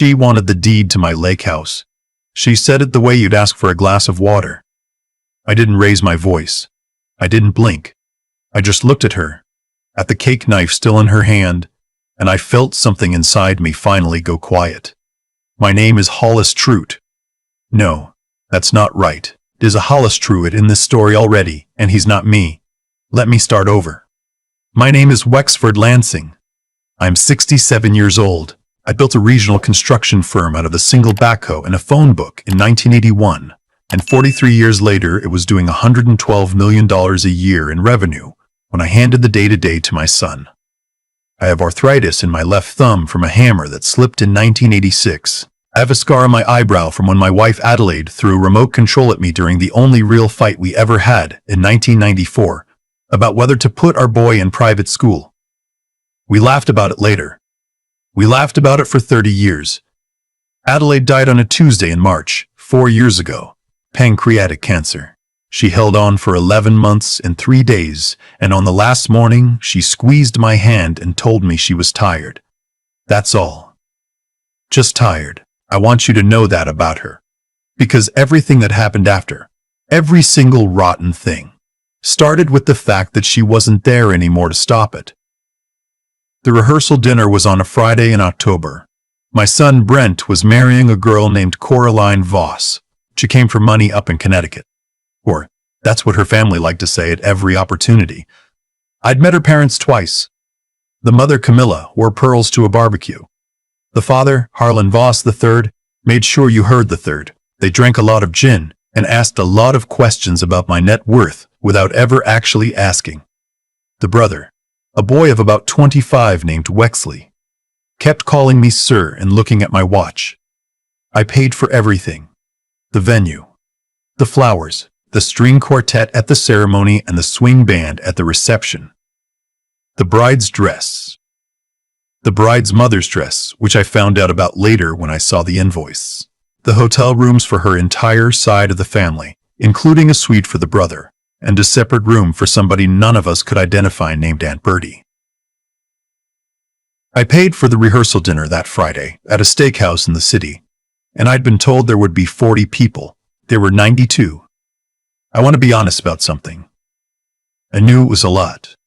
She wanted the deed to my lake house. She said it the way you'd ask for a glass of water. I didn't raise my voice. I didn't blink. I just looked at her, at the cake knife still in her hand, and I felt something inside me finally go quiet. My name is Hollis Truitt. No, that's not right. There's a Hollis Truitt in this story already, and he's not me. Let me start over. My name is Wexford Lansing. I'm 67 years old. I built a regional construction firm out of a single backhoe and a phone book in 1981, and 43 years later it was doing $112 million a year in revenue when I handed the day-to-day to my son. I have arthritis in my left thumb from a hammer that slipped in 1986. I have a scar on my eyebrow from when my wife Adelaide threw remote control at me during the only real fight we ever had in 1994 about whether to put our boy in private school. We laughed about it later. We laughed about it for 30 years. Adelaide died on a Tuesday in March, 4 years ago. Pancreatic cancer. She held on for 11 months and 3 days, and on the last morning, she squeezed my hand and told me she was tired. That's all. Just tired. I want you to know that about her. Because everything that happened after, every single rotten thing, started with the fact that she wasn't there anymore to stop it. The rehearsal dinner was on a Friday in October. My son Brent was marrying a girl named Coraline Voss. She came for money up in Connecticut. Or, that's what her family liked to say at every opportunity. I'd met her parents twice. The mother, Camilla, wore pearls to a barbecue. The father, Harlan Voss III, made sure you heard the third. They drank a lot of gin and asked a lot of questions about my net worth without ever actually asking. The brother, a boy of about 25 named Wexley, kept calling me sir and looking at my watch. I paid for everything. The venue, the flowers, the string quartet at the ceremony, and the swing band at the reception. The bride's dress. The bride's mother's dress, which I found out about later when I saw the invoice. The hotel rooms for her entire side of the family, including a suite for the brother, and a separate room for somebody none of us could identify named Aunt Bertie. I paid for the rehearsal dinner that Friday at a steakhouse in the city, and I'd been told there would be 40 people. There were 92. I want to be honest about something. I knew it was a lot.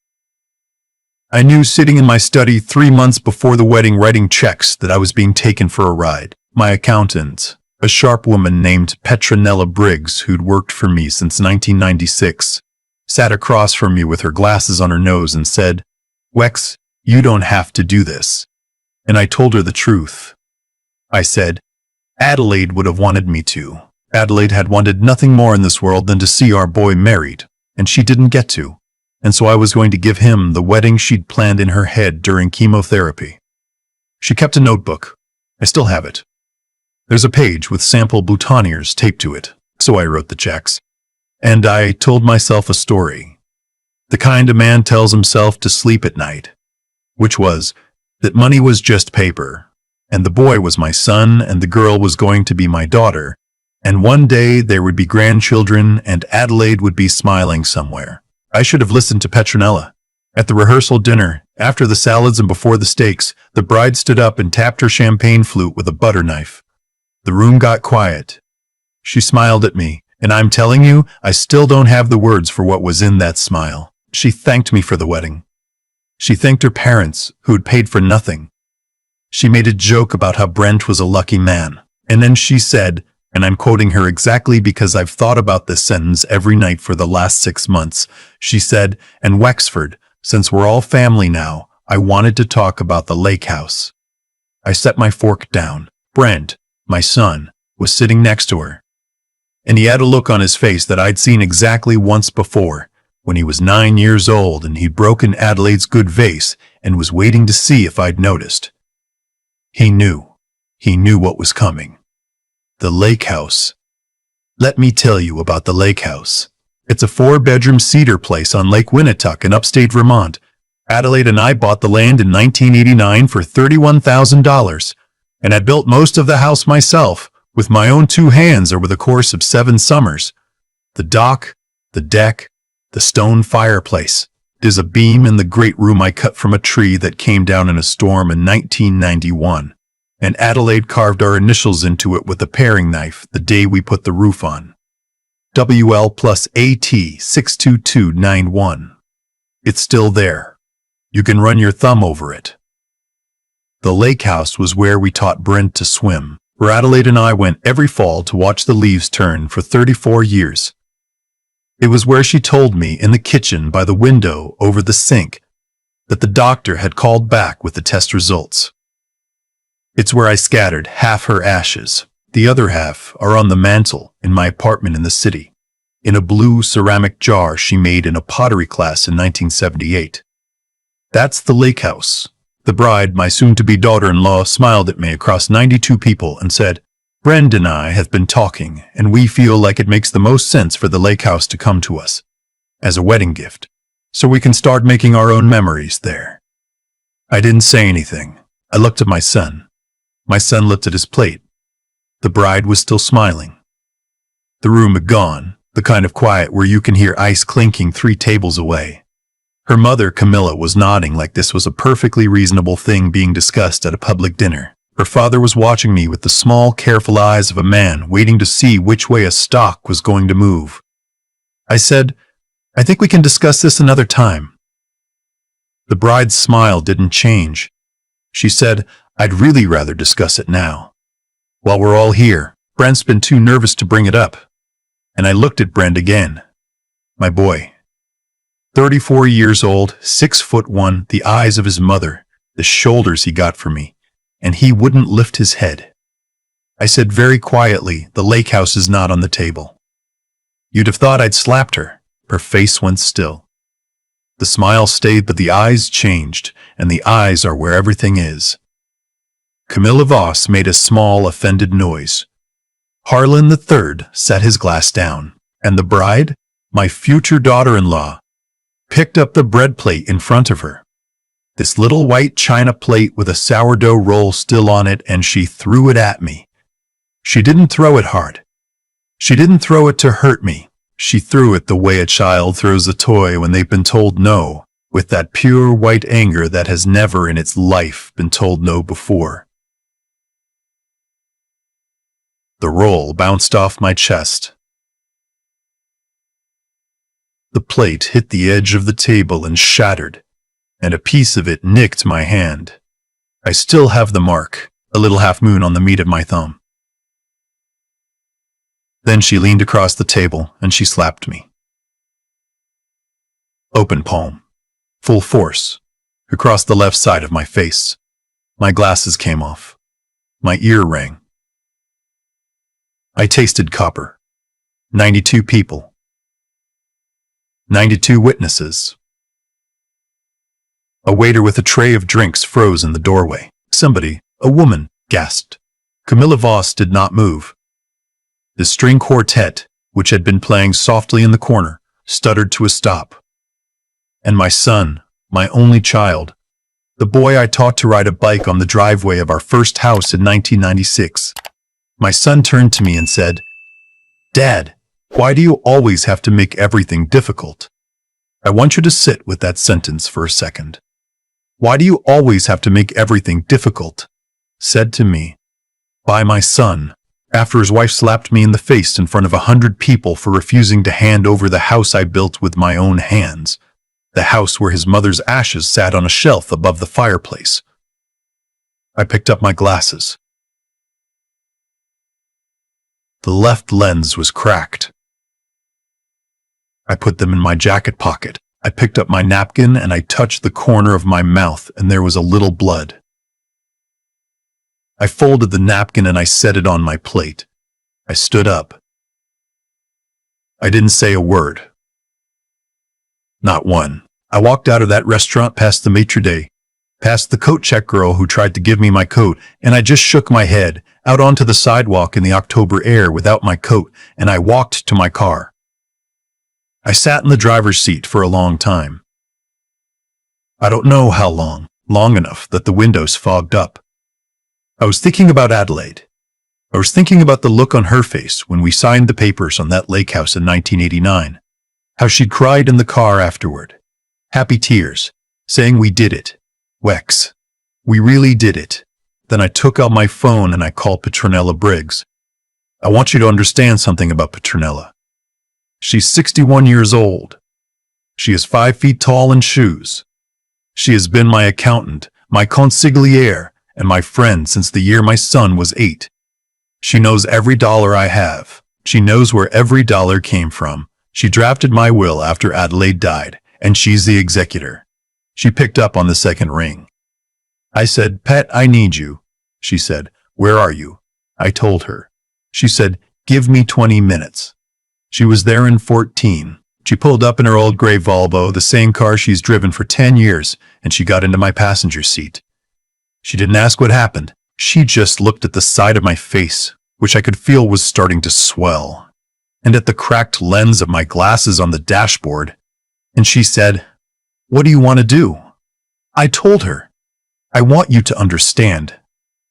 I knew sitting in my study 3 months before the wedding writing checks that I was being taken for a ride. My accountant, a sharp woman named Petronella Briggs, who'd worked for me since 1996, sat across from me with her glasses on her nose and said, "Wex, you don't have to do this." And I told her the truth. I said, Adelaide would have wanted me to. Adelaide had wanted nothing more in this world than to see our boy married, and she didn't get to. And so I was going to give him the wedding she'd planned in her head during chemotherapy. She kept a notebook. I still have it. There's a page with sample boutonnieres taped to it, so I wrote the checks. And I told myself a story. The kind a man tells himself to sleep at night. Which was that money was just paper, and the boy was my son, and the girl was going to be my daughter, and one day there would be grandchildren, and Adelaide would be smiling somewhere. I should have listened to Petronella. At the rehearsal dinner, after the salads and before the steaks, the bride stood up and tapped her champagne flute with a butter knife. The room got quiet. She smiled at me, and I'm telling you, I still don't have the words for what was in that smile. She thanked me for the wedding. She thanked her parents, who'd paid for nothing. She made a joke about how Brent was a lucky man, and then she said, and I'm quoting her exactly because I've thought about this sentence every night for the last 6 months, she said, "And Wexford, since we're all family now, I wanted to talk about the lake house." I set my fork down. Brent, my son, was sitting next to her. And he had a look on his face that I'd seen exactly once before, when he was 9 years old and he'd broken Adelaide's good vase and was waiting to see if I'd noticed. He knew. He knew what was coming. The lake house. Let me tell you about the lake house. It's a 4-bedroom cedar place on Lake Winnetook in upstate Vermont. Adelaide and I bought the land in 1989 for $31,000. And I built most of the house myself, with my own 2 hands over the course of 7 summers. The dock, the deck, the stone fireplace. There's a beam in the great room I cut from a tree that came down in a storm in 1991. and Adelaide carved our initials into it with a paring knife the day we put the roof on. WL plus AT 62291. It's still there. You can run your thumb over it. The lake house was where we taught Brent to swim, where Adelaide and I went every fall to watch the leaves turn for 34 years. It was where she told me in the kitchen by the window over the sink that the doctor had called back with the test results. It's where I scattered half her ashes. The other half are on the mantel in my apartment in the city, in a blue ceramic jar she made in a pottery class in 1978. That's the lake house. The bride, my soon-to-be daughter-in-law, smiled at me across 92 people and said, "Brend and I have been talking, and we feel like it makes the most sense for the lake house to come to us as a wedding gift, so we can start making our own memories there." I didn't say anything. I looked at my son. My son looked at his plate. The bride was still smiling. The room had gone, the kind of quiet where you can hear ice clinking 3 tables away. Her mother, Camilla, was nodding like this was a perfectly reasonable thing being discussed at a public dinner. Her father was watching me with the small, careful eyes of a man waiting to see which way a stock was going to move. I said, "I think we can discuss this another time." The bride's smile didn't change. She said, "I'd really rather discuss it now. While we're all here, Brent's been too nervous to bring it up." And I looked at Brent again. My boy. 34 years old, 6'1", the eyes of his mother, the shoulders he got from me, and he wouldn't lift his head. I said very quietly, "The lake house is not on the table." You'd have thought I'd slapped her. Her face went still. The smile stayed, but the eyes changed, and the eyes are where everything is. Camilla Voss made a small, offended noise. Harlan III set his glass down, and the bride, my future daughter-in-law, picked up the bread plate in front of her. This little white china plate with a sourdough roll still on it, and she threw it at me. She didn't throw it hard. She didn't throw it to hurt me. She threw it the way a child throws a toy when they've been told no, with that pure white anger that has never in its life been told no before. The roll bounced off my chest. The plate hit the edge of the table and shattered, and a piece of it nicked my hand. I still have the mark, a little half moon on the meat of my thumb. Then she leaned across the table and she slapped me. Open palm. Full force. Across the left side of my face. My glasses came off. My ear rang. I tasted copper. 92 people. 92 witnesses. A waiter with a tray of drinks froze in the doorway. Somebody, a woman, gasped. Camilla Voss did not move. The string quartet, which had been playing softly in the corner, stuttered to a stop. And my son, my only child, the boy I taught to ride a bike on the driveway of our first house in 1996. My son turned to me and said, "Dad, why do you always have to make everything difficult?" I want you to sit with that sentence for a second. Why do you always have to make everything difficult? Said to me by my son, after his wife slapped me in the face in front of 100 people for refusing to hand over the house I built with my own hands, the house where his mother's ashes sat on a shelf above the fireplace. I picked up my glasses. The left lens was cracked. I put them in my jacket pocket. I picked up my napkin and I touched the corner of my mouth, and there was a little blood. I folded the napkin and I set it on my plate. I stood up. I didn't say a word. Not one. I walked out of that restaurant past the maitre d', past the coat check girl who tried to give me my coat, and I just shook my head out onto the sidewalk in the October air without my coat, and I walked to my car. I sat in the driver's seat for a long time. I don't know how long, long enough that the windows fogged up. I was thinking about Adelaide. I was thinking about the look on her face when we signed the papers on that lake house in 1989, how she'd cried in the car afterward. Happy tears, saying we did it. Wex. We really did it. Then I took out my phone and I called Petronella Briggs. I want you to understand something about Petronella. She's 61 years old. She is 5 feet tall in shoes. She has been my accountant, my consigliere, and my friend since the year my son was 8. She knows every dollar I have. She knows where every dollar came from. She drafted my will after Adelaide died, and she's the executor. She picked up on the second ring. I said, "Pet, I need you." She said, "Where are you?" I told her. She said, "Give me 20 minutes." She was there in 14. She pulled up in her old gray Volvo, the same car she's driven for 10 years, and she got into my passenger seat. She didn't ask what happened. She just looked at the side of my face, which I could feel was starting to swell, and at the cracked lens of my glasses on the dashboard, and she said, "What do you want to do?" I told her, "I want you to understand."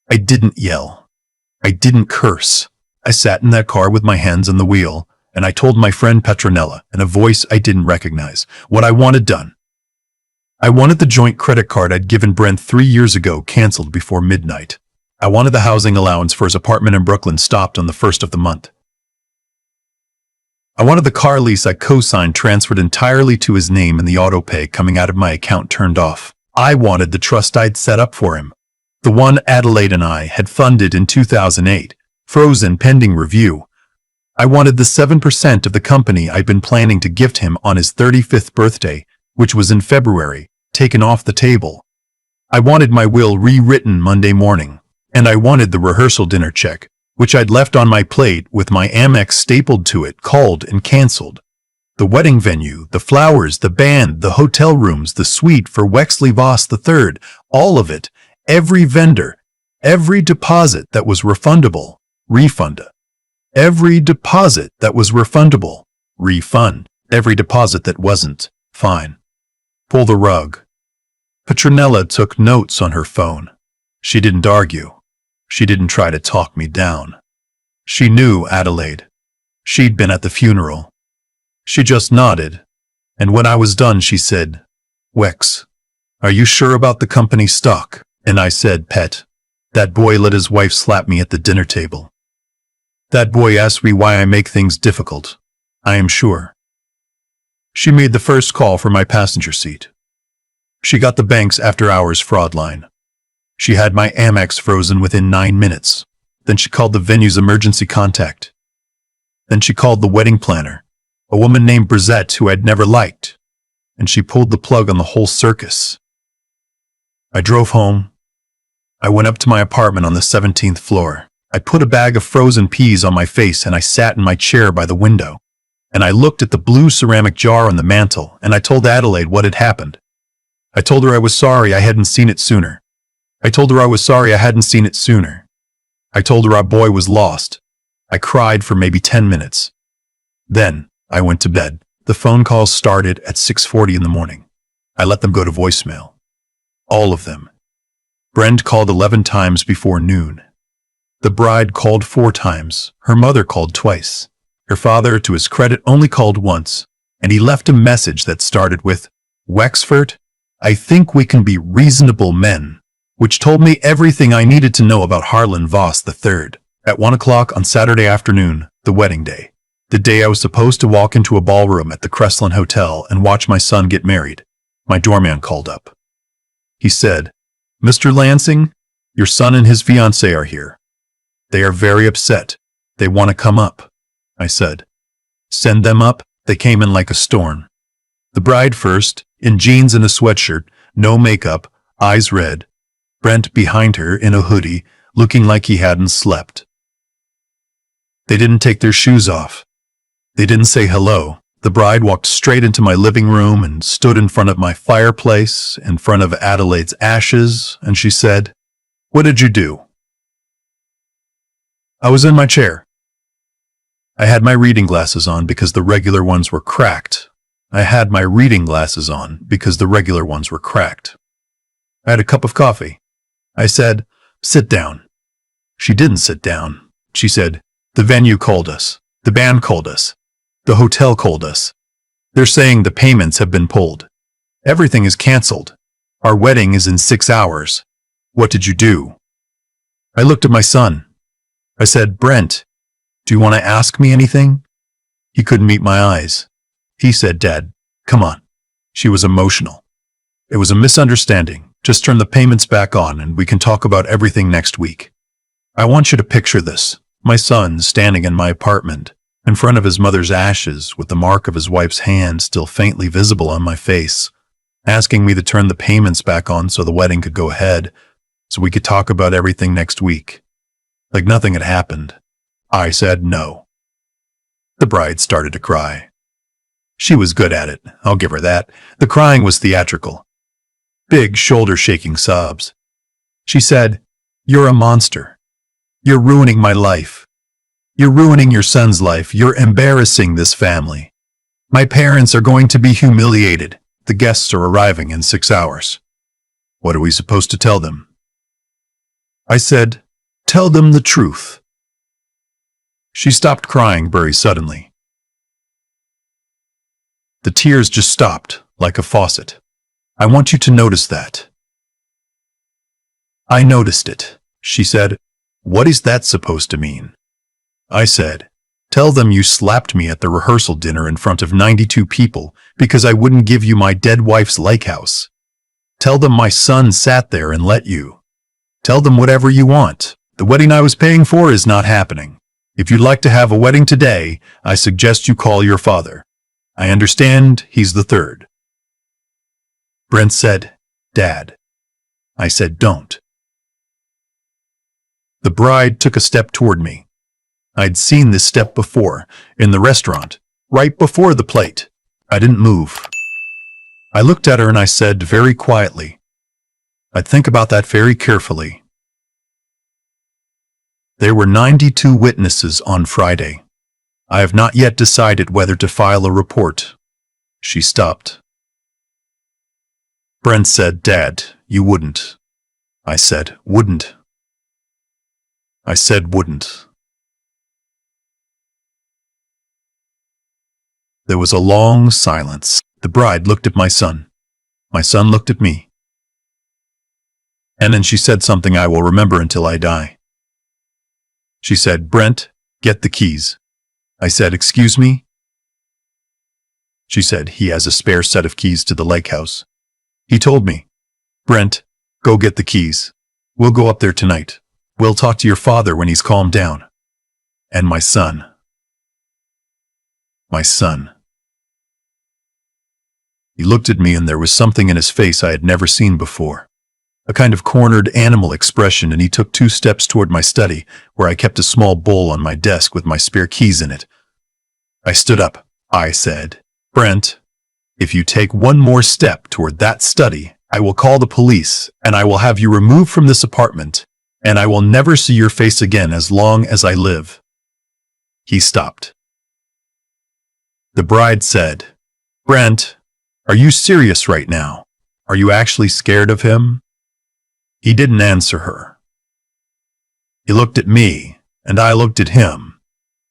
I didn't yell. I didn't curse. I sat in that car with my hands on the wheel, and I told my friend Petronella, in a voice I didn't recognize, what I wanted done. I wanted the joint credit card I'd given Brent 3 years ago canceled before midnight. I wanted the housing allowance for his apartment in Brooklyn stopped on the 1st of the month. I wanted the car lease I co-signed transferred entirely to his name and the auto pay coming out of my account turned off. I wanted the trust I'd set up for him, the one Adelaide and I had funded in 2008, frozen pending review. I wanted the 7% of the company I'd been planning to gift him on his 35th birthday, which was in February, taken off the table. I wanted my will rewritten Monday morning, and I wanted the rehearsal dinner check, which I'd left on my plate with my Amex stapled to it, called and canceled. The wedding venue, the flowers, the band, the hotel rooms, the suite for Wexley Voss III, all of it, every vendor, every deposit that was refundable, refund. Every deposit that was refundable, refund. Every deposit that wasn't, fine. Pull the rug. Petronella took notes on her phone. She didn't argue. She didn't try to talk me down. She knew Adelaide. She'd been at the funeral. She just nodded, and when I was done she said, "Wex, are you sure about the company stock?" And I said, "Pet, that boy let his wife slap me at the dinner table. That boy asked me why I make things difficult. I am sure." She made the first call for my passenger seat. She got the bank's after-hours fraud line. She had my Amex frozen within 9 minutes. Then she called the venue's emergency contact. Then she called the wedding planner, a woman named Brizette who I'd never liked, and she pulled the plug on the whole circus. I drove home. I went up to my apartment on the 17th floor. I put a bag of frozen peas on my face and I sat in my chair by the window. And I looked at the blue ceramic jar on the mantel and I told Adelaide what had happened. I told her I was sorry I hadn't seen it sooner. I told her I was sorry I hadn't seen it sooner. I told her our boy was lost. I cried for maybe 10 minutes. Then I went to bed. The phone calls started at 6:40 in the morning. I let them go to voicemail. All of them. Brent called 11 times before noon. The bride called 4 times. Her mother called twice. Her father, to his credit, only called once, and he left a message that started with, "Wexford, I think we can be reasonable men," which told me everything I needed to know about Harlan Voss III. At 1 o'clock on Saturday afternoon, the wedding day, the day I was supposed to walk into a ballroom at the Crestline Hotel and watch my son get married, my doorman called up. He said, "Mr. Lansing, your son and his fiancée are here. They are very upset. They want to come up." I said, "Send them up." They came in like a storm. The bride first, in jeans and a sweatshirt, no makeup, eyes red. Brent behind her in a hoodie, looking like he hadn't slept. They didn't take their shoes off. They didn't say hello. The bride walked straight into my living room and stood in front of my fireplace, in front of Adelaide's ashes, and she said, "What did you do?" I was in my chair. I had my reading glasses on because the regular ones were cracked. I had my reading glasses on because the regular ones were cracked. I had a cup of coffee. I said, "Sit down." She didn't sit down. She said, "The venue called us. The band called us. The hotel called us. They're saying the payments have been pulled. Everything is canceled. Our wedding is in 6 hours. What did you do?" I looked at my son. I said, Brent, do you want to ask me anything? He couldn't meet my eyes. He said, Dad, come on. She was emotional. It was a misunderstanding. Just turn the payments back on and we can talk about everything next week. I want you to picture this. My son standing in my apartment, in front of his mother's ashes with the mark of his wife's hand still faintly visible on my face, asking me to turn the payments back on so the wedding could go ahead, so we could talk about everything next week. Like nothing had happened. I said no. The bride started to cry. She was good at it, I'll give her that. The crying was theatrical. Big, shoulder-shaking sobs. She said, You're a monster. You're ruining my life. You're ruining your son's life. You're embarrassing this family. My parents are going to be humiliated. The guests are arriving in 6 hours. What are we supposed to tell them? I said, Tell them the truth. She stopped crying very suddenly. The tears just stopped, like a faucet. I want you to notice that. I noticed it. She said, What is that supposed to mean? I said, Tell them you slapped me at the rehearsal dinner in front of 92 people because I wouldn't give you my dead wife's lake house. Tell them my son sat there and let you. Tell them whatever you want. The wedding I was paying for is not happening. If you'd like to have a wedding today, I suggest you call your father. I understand he's the third. Brent said, Dad. I said, Don't. The bride took a step toward me. I'd seen this step before, in the restaurant, right before the plate. I didn't move. I looked at her and I said very quietly, I'd think about that very carefully. There were 92 witnesses on Friday. I have not yet decided whether to file a report. She stopped. Brent said, Dad, you wouldn't. I said, Wouldn't. I said, Wouldn't. There was a long silence. The bride looked at my son. My son looked at me. And then she said something I will remember until I die. She said, Brent, get the keys. I said, Excuse me? She said, He has a spare set of keys to the lake house. He told me, Brent, go get the keys. We'll go up there tonight. We'll talk to your father when he's calmed down. And my son. My son. He looked at me and there was something in his face I had never seen before. A kind of cornered animal expression, and he took 2 steps toward my study, where I kept a small bowl on my desk with my spare keys in it. I stood up. I said, Brent, if you take one more step toward that study, I will call the police, and I will have you removed from this apartment, and I will never see your face again as long as I live. He stopped. The bride said, Brent, are you serious right now? Are you actually scared of him? He didn't answer her. He looked at me, and I looked at him.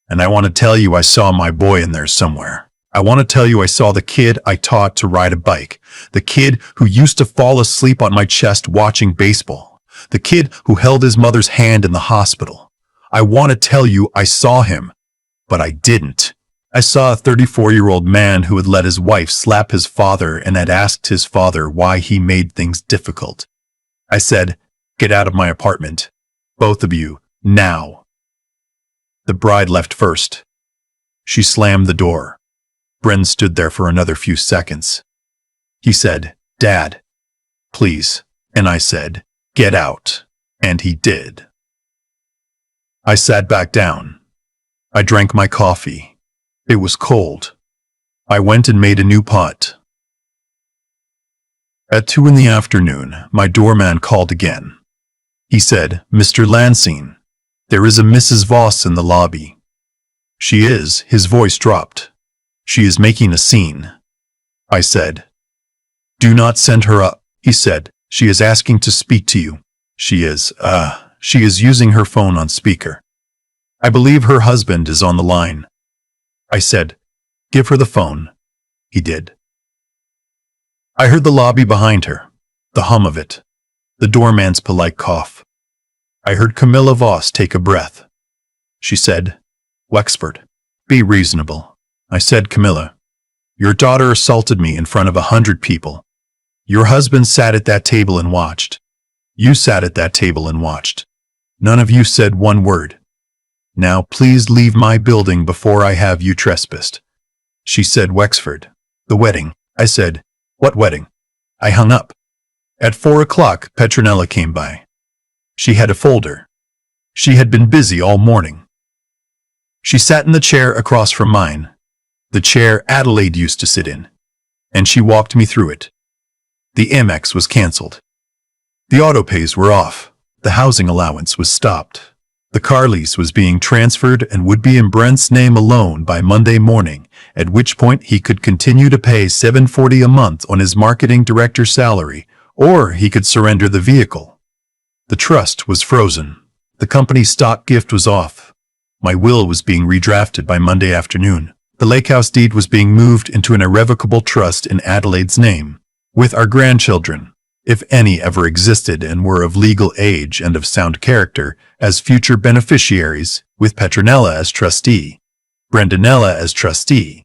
And I want to tell you I saw my boy in there somewhere. I want to tell you I saw the kid I taught to ride a bike. The kid who used to fall asleep on my chest watching baseball. The kid who held his mother's hand in the hospital. I want to tell you I saw him, but I didn't. I saw a 34-year-old man who had let his wife slap his father and had asked his father why he made things difficult. I said, Get out of my apartment. Both of you, now. The bride left first. She slammed the door. Brent stood there for another few seconds. He said, Dad, please. And I said, Get out. And he did. I sat back down. I drank my coffee. It was cold. I went and made a new pot. At 2 in the afternoon, my doorman called again. He said, Mr. Lansing, there is a Mrs. Voss in the lobby. She is, his voice dropped. She is making a scene. I said, Do not send her up, he said. She is asking to speak to you. She is using her phone on speaker. I believe her husband is on the line. I said, Give her the phone. He did. I heard the lobby behind her, the hum of it, the doorman's polite cough. I heard Camilla Voss take a breath. She said, "Wexford, be reasonable." I said, "Camilla, your daughter assaulted me in front of 100 people. Your husband sat at that table and watched. You sat at that table and watched. None of you said one word. Now please leave my building before I have you trespassed." She said, "Wexford, the wedding." I said, "What wedding?" I hung up. At 4 o'clock, Petronella came by. She had a folder. She had been busy all morning. She sat in the chair across from mine, the chair Adelaide used to sit in, and she walked me through it. The Amex was cancelled. The autopays were off. The housing allowance was stopped. The car lease was being transferred and would be in Brent's name alone by Monday morning, at which point he could continue to pay $740 a month on his marketing director's salary, or he could surrender the vehicle. The trust was frozen. The company's stock gift was off. My will was being redrafted by Monday afternoon. The lake house deed was being moved into an irrevocable trust in Adelaide's name, with our grandchildren, if any ever existed and were of legal age and of sound character, as future beneficiaries, with Petronella as trustee, Brendanella as trustee.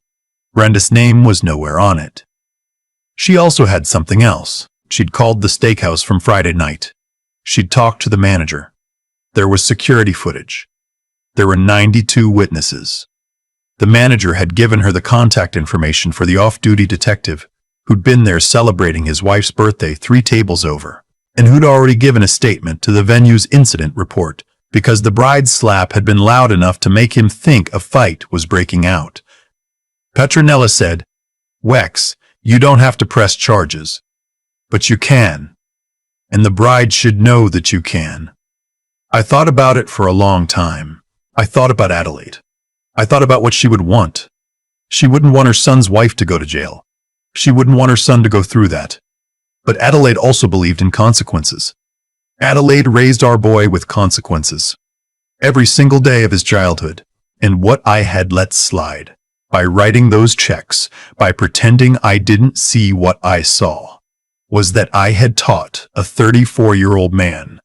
Brenda's name was nowhere on it. She also had something else. She'd called the steakhouse from Friday night. She'd talked to the manager. There was security footage. There were 92 witnesses. The manager had given her the contact information for the off-duty detective who'd been there celebrating his wife's birthday 3 tables over, and who'd already given a statement to the venue's incident report because the bride's slap had been loud enough to make him think a fight was breaking out. Petronella said, "Wex, you don't have to press charges. But you can. And the bride should know that you can." I thought about it for a long time. I thought about Adelaide. I thought about what she would want. She wouldn't want her son's wife to go to jail. She wouldn't want her son to go through that. But Adelaide also believed in consequences. Adelaide raised our boy with consequences. Every single day of his childhood. And what I had let slide, by writing those checks, by pretending I didn't see what I saw, was that I had taught a 34-year-old man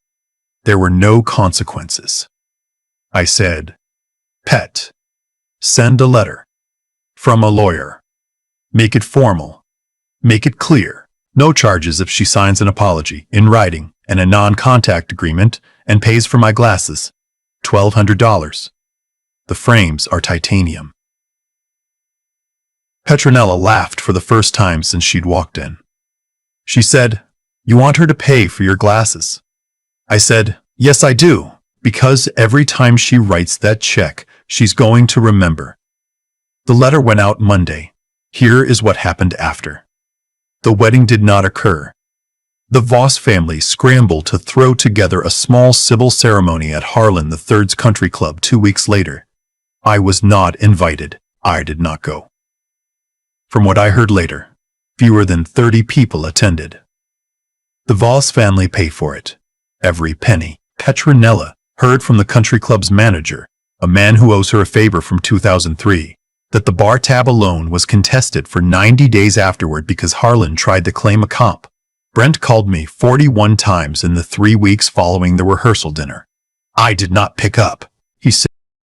there were no consequences. I said, "Pet, send a letter. From a lawyer. Make it formal. Make it clear. No charges if she signs an apology in writing and a non-contact agreement and pays for my glasses. $1,200. The frames are titanium." Petronella laughed for the first time since she'd walked in. She said, "You want her to pay for your glasses?" I said, "Yes, I do, because every time she writes that check, she's going to remember." The letter went out Monday. Here is what happened after. The wedding did not occur. The Voss family scrambled to throw together a small civil ceremony at Harlan III's country club 2 weeks later. I was not invited. I did not go. From what I heard later, fewer than 30 people attended. The Voss family paid for it. Every penny. Petronella heard from the country club's manager, a man who owes her a favor from 2003, that the bar tab alone was contested for 90 days afterward because Harlan tried to claim a comp. Brent called me 41 times in the 3 weeks following the rehearsal dinner. I did not pick up, he said.